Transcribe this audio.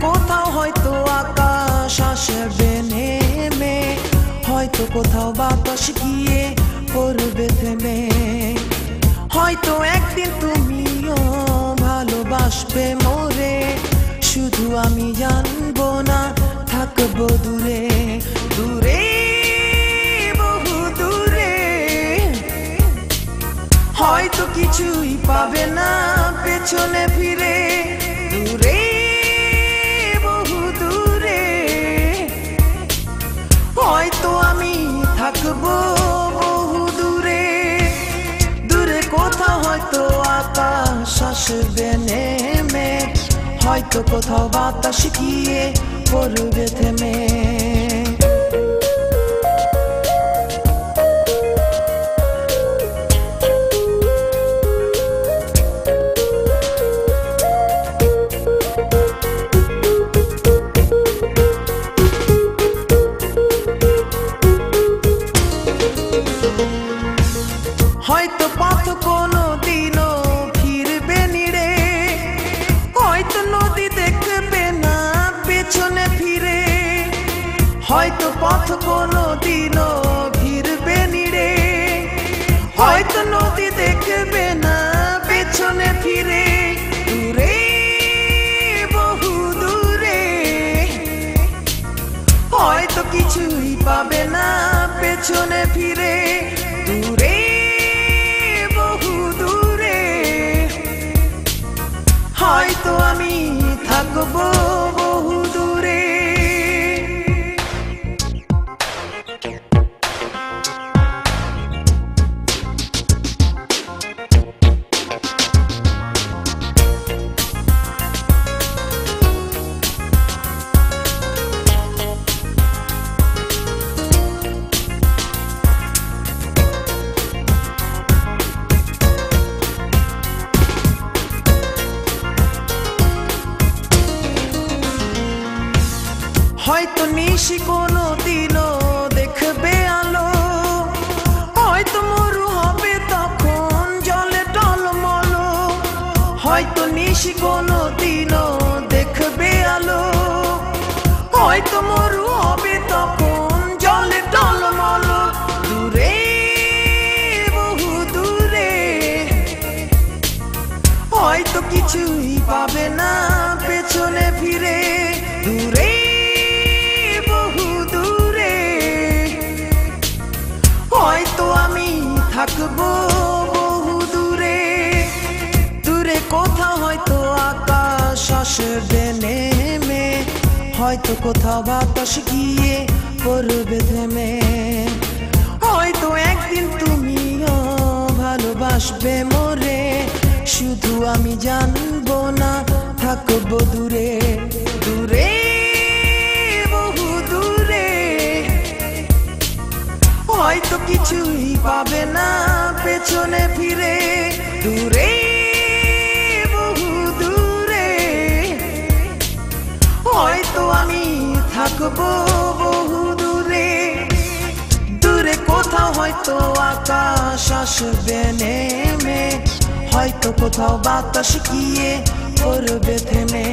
কোথাও হয়তো আকাশ আসবে নেমে, হয়তো কোথাও বাতাস গিয়ে পড়বে থেমে, হয়তো একদিন তুমিও ভালোবাসবে মোরে, শুধু আমি জানবো না থাকবো দূরে দূরে বহু দূরে। হয়তো কিছুই পাবে না পেছনে ফিরে, দূরে হয়তো আমি থাকবো বহু দূরে দূরে কোথাও, হয়তো আকাশ আসবে নেমে, হয়তো কোথাও বাতাস গিয়ে পড়বে থেমে। হয়তো পথ কোনো দিনও ফিরবে নিড়ে, হয়তো নদী দেখবে না পেছনে ফিরে, হয়তো পথ কোনো দিনও ফিরবে নিড়ে, হয়তো নদী দেখবে না পেছনে ফিরে, দূরে বহু দূরে। হয়তো কিছুই পাবে না পেছনে ফিরে, দূরে হয়তো আমি থাকবো বহু দূরে। হয়তো নিশি কোনো দিনও দেখবে আলো, হয়তো মরু হবে তখন জলে টলমল, হয়তো নিশি কোনো দিনও দেখবে আলো, হয়তো মরু হবে তখন জলে টলমল, দূরে বহু দূরে। হয়তো কিছুই পাবে না পেছনে ফিরে, দূরে হয়তো আমি থাকবো বহু দূরে দূরে কোথাও, হয়তো আকাশ আসবে নেমে, হয়তো কোথাও বাতাস গিয়ে পড়বে থেমে, হয়তো একদিন তুমিও ভালোবাসবে মোরে, শুধু আমি জানবো না থাকবো দূরে দূরে বহু দূরে। হয়তো কিছুই পাবে না পেছনে ফিরে, দূরে বহু দূরে। হয়তো আমি থাকবো বহু দূরে দূরে কোথাও, হয়তো আকাশ আসবে নেমে, হয়তো কোথাও বাতাস গিয়ে পড়বে থেমে।